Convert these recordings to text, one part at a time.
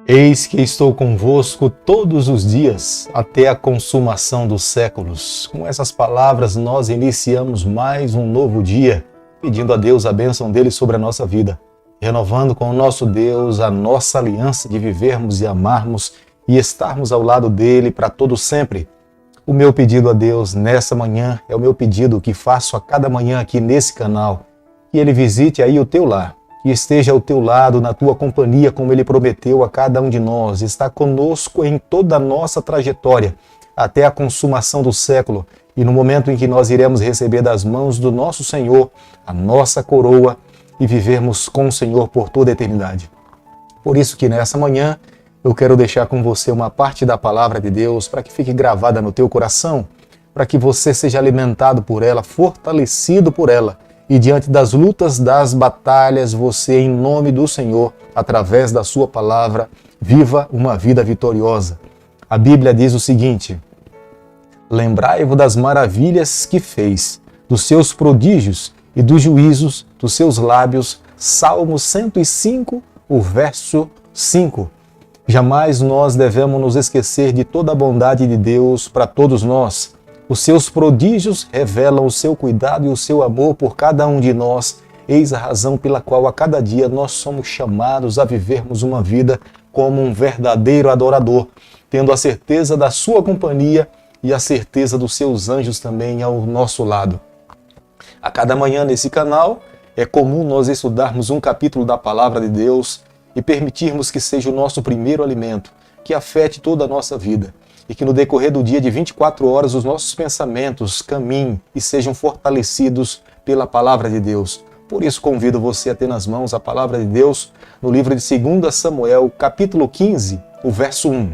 Eis que estou convosco todos os dias, até a consumação dos séculos. Com essas palavras, nós iniciamos mais um novo dia, pedindo a Deus a bênção dele sobre a nossa vida, renovando com o nosso Deus a nossa aliança de vivermos e amarmos e estarmos ao lado dele para todo sempre. O meu pedido a Deus nessa manhã é o meu pedido que faço a cada manhã aqui nesse canal, que ele visite aí o teu lar, que esteja ao teu lado, na tua companhia, como ele prometeu a cada um de nós, está conosco em toda a nossa trajetória, até a consumação do século, e no momento em que nós iremos receber das mãos do nosso Senhor a nossa coroa e vivermos com o Senhor por toda a eternidade. Por isso que nessa manhã eu quero deixar com você uma parte da palavra de Deus para que fique gravada no teu coração, para que você seja alimentado por ela, fortalecido por ela, e diante das lutas, das batalhas, você, em nome do Senhor, através da sua palavra, viva uma vida vitoriosa. A Bíblia diz o seguinte: lembrai-vos das maravilhas que fez, dos seus prodígios e dos juízos dos seus lábios. Salmo 105, o verso 5. Jamais nós devemos nos esquecer de toda a bondade de Deus para todos nós. Os seus prodígios revelam o seu cuidado e o seu amor por cada um de nós. Eis a razão pela qual a cada dia nós somos chamados a vivermos uma vida como um verdadeiro adorador, tendo a certeza da sua companhia e a certeza dos seus anjos também ao nosso lado. A cada manhã nesse canal é comum nós estudarmos um capítulo da Palavra de Deus e permitirmos que seja o nosso primeiro alimento, que afete toda a nossa vida. E que no decorrer do dia de 24 horas os nossos pensamentos caminhem e sejam fortalecidos pela Palavra de Deus. Por isso convido você a ter nas mãos a Palavra de Deus no livro de 2 Samuel, capítulo 15, o verso 1.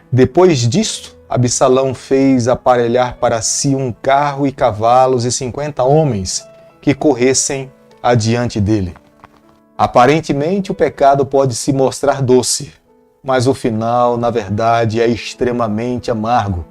Depois disto, Absalão fez aparelhar para si um carro e cavalos e 50 homens que corressem adiante dele. Aparentemente o pecado pode se mostrar doce, mas o final, na verdade, é extremamente amargo.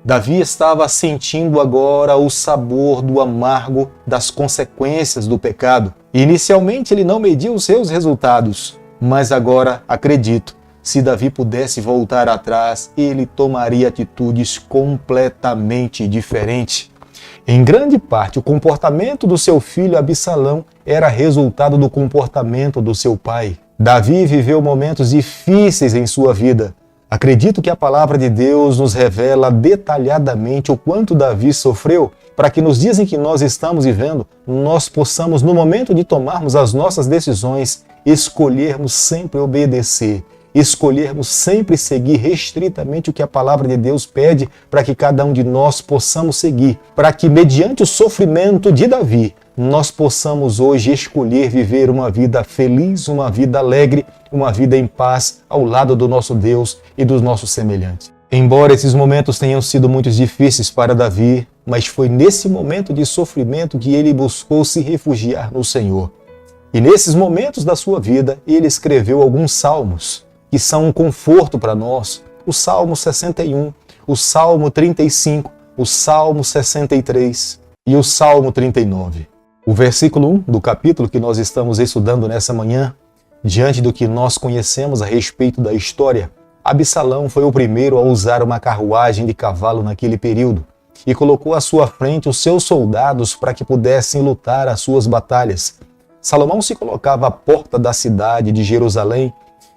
Davi estava sentindo agora o sabor do amargo das consequências do pecado. Inicialmente ele não mediu os seus resultados, mas agora, acredito, se Davi pudesse voltar atrás, ele tomaria atitudes completamente diferentes. Em grande parte, o comportamento do seu filho Absalão era resultado do comportamento do seu pai. Davi viveu momentos difíceis em sua vida. Acredito que a palavra de Deus nos revela detalhadamente o quanto Davi sofreu, para que nos dias em que nós estamos vivendo, nós possamos, no momento de tomarmos as nossas decisões, escolhermos sempre obedecer, escolhermos sempre seguir restritamente o que a palavra de Deus pede para que cada um de nós possamos seguir, para que mediante o sofrimento de Davi, nós possamos hoje escolher viver uma vida feliz, uma vida alegre, uma vida em paz ao lado do nosso Deus e dos nossos semelhantes. Embora esses momentos tenham sido muito difíceis para Davi, mas foi nesse momento de sofrimento que ele buscou se refugiar no Senhor. E nesses momentos da sua vida, ele escreveu alguns salmos, que são um conforto para nós. O Salmo 61, o Salmo 35, o Salmo 63 e o Salmo 39. O versículo 1 do capítulo que nós estamos estudando nessa manhã, diante do que nós conhecemos a respeito da história, Absalão foi o primeiro a usar uma carruagem de cavalo naquele período e colocou à sua frente os seus soldados para que pudessem lutar as suas batalhas. Salomão se colocava à porta da cidade de Jerusalém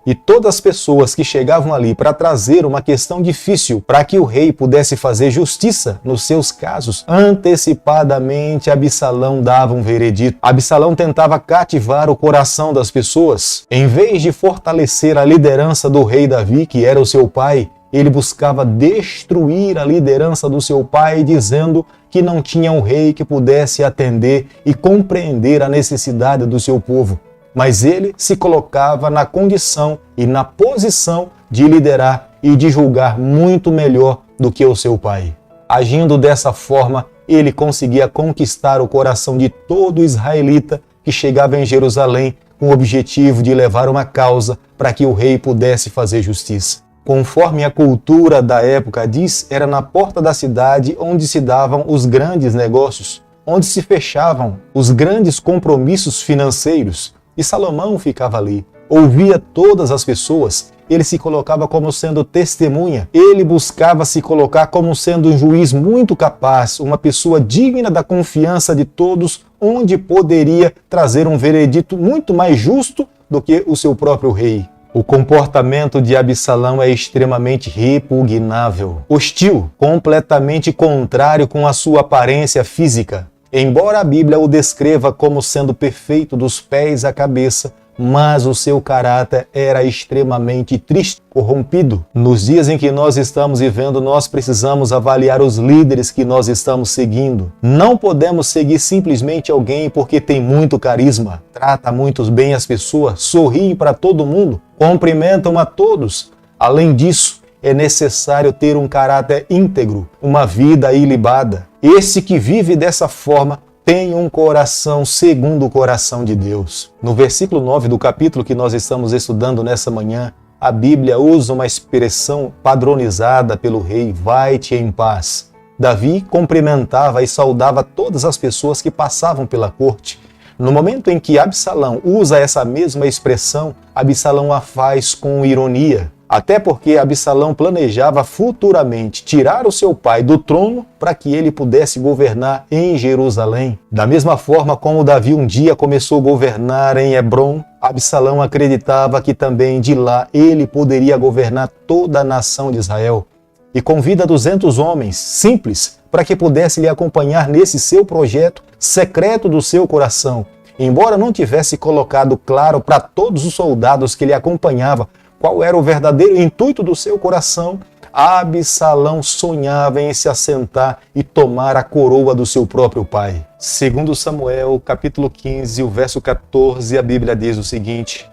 e todas as pessoas que chegavam ali para trazer uma questão difícil para que o rei pudesse fazer justiça nos seus casos, antecipadamente Absalão dava um veredito. Absalão tentava cativar o coração das pessoas. Em vez de fortalecer a liderança do rei Davi, que era o seu pai, ele buscava destruir a liderança do seu pai, dizendo que não tinha um rei que pudesse atender e compreender a necessidade do seu povo. Mas ele se colocava na condição e na posição de liderar e de julgar muito melhor do que o seu pai. Agindo dessa forma, ele conseguia conquistar o coração de todo israelita que chegava em Jerusalém com o objetivo de levar uma causa para que o rei pudesse fazer justiça. Conforme a cultura da época diz, era na porta da cidade onde se davam os grandes negócios, onde se fechavam os grandes compromissos financeiros. E Salomão ficava ali. ouvia todas as pessoas, ele se colocava como sendo testemunha, ele buscava se colocar como sendo um juiz muito capaz, uma pessoa digna da confiança de todos, onde poderia trazer um veredito muito mais justo do que o seu próprio rei. O comportamento de Absalão é extremamente repugnável, hostil, completamente contrário com a sua aparência física. Embora a Bíblia o descreva como sendo perfeito dos pés à cabeça, mas o seu caráter era extremamente triste, corrompido. Nos dias em que nós estamos vivendo, nós precisamos avaliar os líderes que nós estamos seguindo. Não podemos seguir simplesmente alguém porque tem muito carisma, trata muito bem as pessoas, sorri para todo mundo, cumprimentam a todos. Além disso, é necessário ter um caráter íntegro, uma vida ilibada. Esse que vive dessa forma tem um coração segundo o coração de Deus. No versículo 9 do capítulo que nós estamos estudando nessa manhã, a Bíblia usa uma expressão padronizada pelo rei: vai-te em paz. Davi cumprimentava e saudava todas as pessoas que passavam pela corte. No momento em que Absalão usa essa mesma expressão, Absalão a faz com ironia. Até porque Absalão planejava futuramente tirar o seu pai do trono para que ele pudesse governar em Jerusalém. Da mesma forma como Davi um dia começou a governar em Hebrom, Absalão acreditava que também de lá ele poderia governar toda a nação de Israel. E convida 200 homens simples para que pudessem lhe acompanhar nesse seu projeto secreto do seu coração. Embora não tivesse colocado claro para todos os soldados que lhe acompanhavam qual era o verdadeiro intuito do seu coração, Absalão sonhava em se assentar e tomar a coroa do seu próprio pai. Segundo Samuel, capítulo 15, o verso 14, a Bíblia diz o seguinte: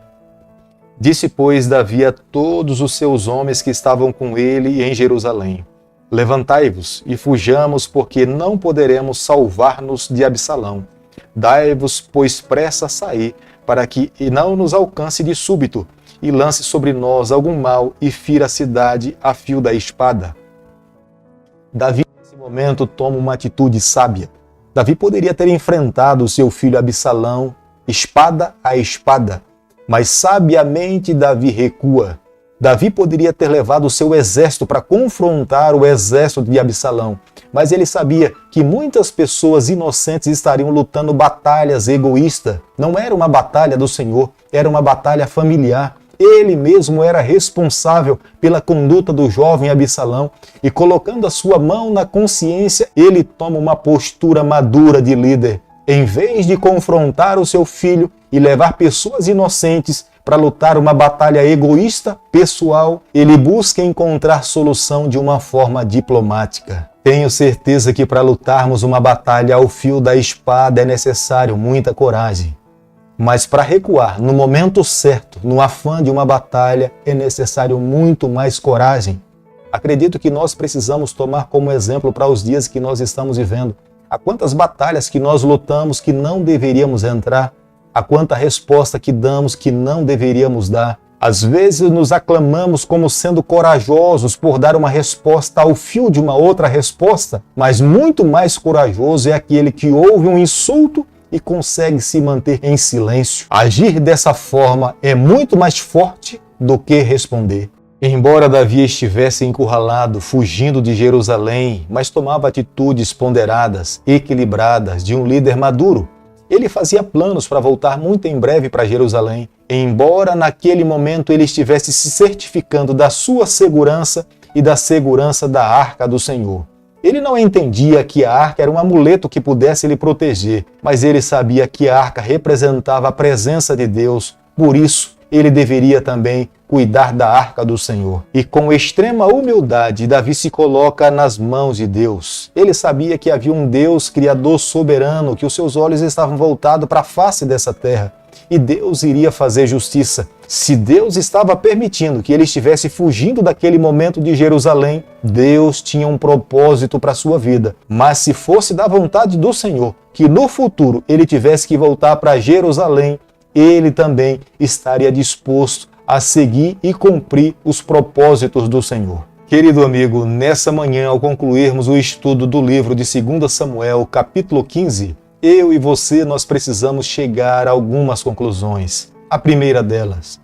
disse, pois, Davi a todos os seus homens que estavam com ele em Jerusalém: levantai-vos e fujamos, porque não poderemos salvar-nos de Absalão. Dai-vos, pois, pressa a sair, para que não nos alcance de súbito, e lance sobre nós algum mal e fira a cidade a fio da espada. Davi, nesse momento, toma uma atitude sábia. Davi poderia ter enfrentado o seu filho Absalão, espada a espada, mas sabiamente Davi recua. Davi poderia ter levado o seu exército para confrontar o exército de Absalão, mas ele sabia que muitas pessoas inocentes estariam lutando batalhas egoístas. Não era uma batalha do Senhor, era uma batalha familiar. Ele mesmo era responsável pela conduta do jovem Absalão e, colocando a sua mão na consciência, ele toma uma postura madura de líder. Em vez de confrontar o seu filho e levar pessoas inocentes para lutar uma batalha egoísta, pessoal, ele busca encontrar solução de uma forma diplomática. Tenho certeza que para lutarmos uma batalha ao fio da espada é necessário muita coragem. Mas para recuar no momento certo, no afã de uma batalha, é necessário muito mais coragem. Acredito que nós precisamos tomar como exemplo para os dias que nós estamos vivendo. Há quantas batalhas que nós lutamos que não deveríamos entrar, há quanta resposta que damos que não deveríamos dar. Às vezes nos aclamamos como sendo corajosos por dar uma resposta ao fio de uma outra resposta, mas muito mais corajoso é aquele que ouve um insulto e consegue se manter em silêncio. Agir dessa forma é muito mais forte do que responder. Embora Davi estivesse encurralado, fugindo de Jerusalém, mas tomava atitudes ponderadas, equilibradas, de um líder maduro. Ele fazia planos para voltar muito em breve para Jerusalém, embora naquele momento ele estivesse se certificando da sua segurança e da segurança da arca do Senhor. Ele não entendia que a arca era um amuleto que pudesse lhe proteger, mas ele sabia que a arca representava a presença de Deus. Por isso, ele deveria também cuidar da arca do Senhor. E com extrema humildade, Davi se coloca nas mãos de Deus. Ele sabia que havia um Deus criador soberano, que os seus olhos estavam voltados para a face dessa terra. E Deus iria fazer justiça. Se Deus estava permitindo que ele estivesse fugindo daquele momento de Jerusalém, Deus tinha um propósito para a sua vida. Mas se fosse da vontade do Senhor que no futuro ele tivesse que voltar para Jerusalém, ele também estaria disposto a seguir e cumprir os propósitos do Senhor. Querido amigo, nessa manhã, ao concluirmos o estudo do livro de 2 Samuel, capítulo 15, eu e você, nós precisamos chegar a algumas conclusões. A primeira delas,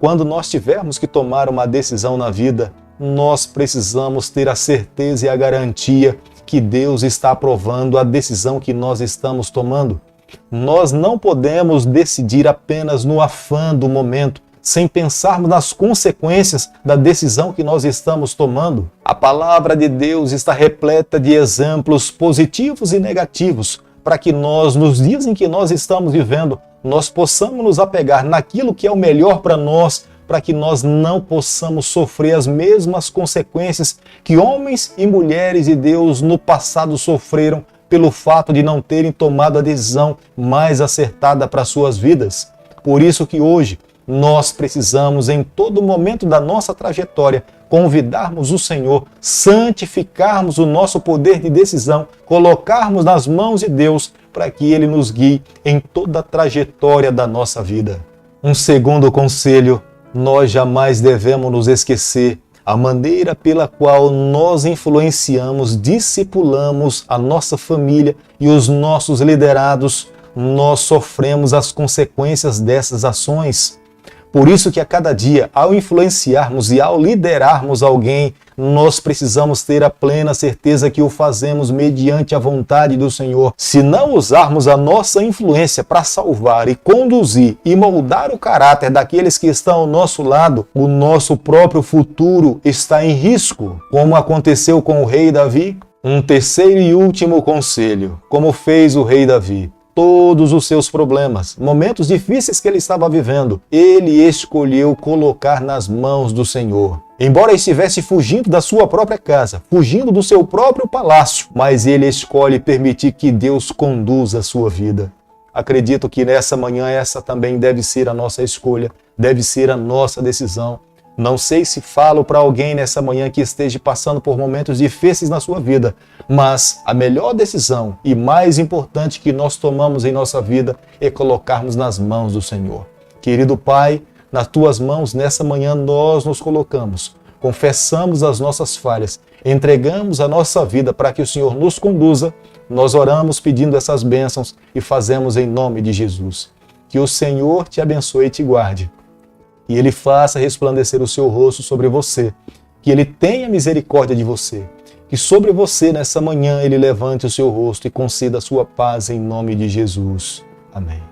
Quando nós tivermos que tomar uma decisão na vida, nós precisamos ter a certeza e a garantia que Deus está aprovando a decisão que nós estamos tomando. Nós não podemos decidir apenas no afã do momento, sem pensarmos nas consequências da decisão que nós estamos tomando. A palavra de Deus está repleta de exemplos positivos e negativos, para que nós, nos dias em que nós estamos vivendo, nós possamos nos apegar naquilo que é o melhor para nós, para que nós não possamos sofrer as mesmas consequências que homens e mulheres de Deus no passado sofreram pelo fato de não terem tomado a decisão mais acertada para suas vidas. Por isso que hoje nós precisamos, em todo momento da nossa trajetória, convidarmos o Senhor, santificarmos o nosso poder de decisão, colocarmos nas mãos de Deus para que Ele nos guie em toda a trajetória da nossa vida. Um segundo conselho: nós jamais devemos nos esquecer a maneira pela qual nós influenciamos, discipulamos a nossa família e os nossos liderados. Nós sofremos as consequências dessas ações. Por isso que a cada dia, ao influenciarmos e ao liderarmos alguém, nós precisamos ter a plena certeza que o fazemos mediante a vontade do Senhor. Se não usarmos a nossa influência para salvar e conduzir e moldar o caráter daqueles que estão ao nosso lado, o nosso próprio futuro está em risco, como aconteceu com o rei Davi. Um terceiro e último conselho, como fez o rei Davi. Todos os seus problemas, momentos difíceis que ele estava vivendo, ele escolheu colocar nas mãos do Senhor. Embora estivesse fugindo da sua própria casa, fugindo do seu próprio palácio, mas ele escolhe permitir que Deus conduza a sua vida. Acredito que nessa manhã essa também deve ser a nossa escolha, deve ser a nossa decisão. Não sei se falo para alguém nessa manhã que esteja passando por momentos difíceis na sua vida, mas a melhor decisão e mais importante que nós tomamos em nossa vida é colocarmos nas mãos do Senhor. Querido Pai, nas Tuas mãos nessa manhã nós nos colocamos, confessamos as nossas falhas, entregamos a nossa vida para que o Senhor nos conduza. Nós oramos pedindo essas bênçãos e fazemos em nome de Jesus. Que o Senhor te abençoe e te guarde. E Ele faça resplandecer o seu rosto sobre você, que Ele tenha misericórdia de você, que sobre você nessa manhã Ele levante o seu rosto e conceda a sua paz em nome de Jesus. Amém.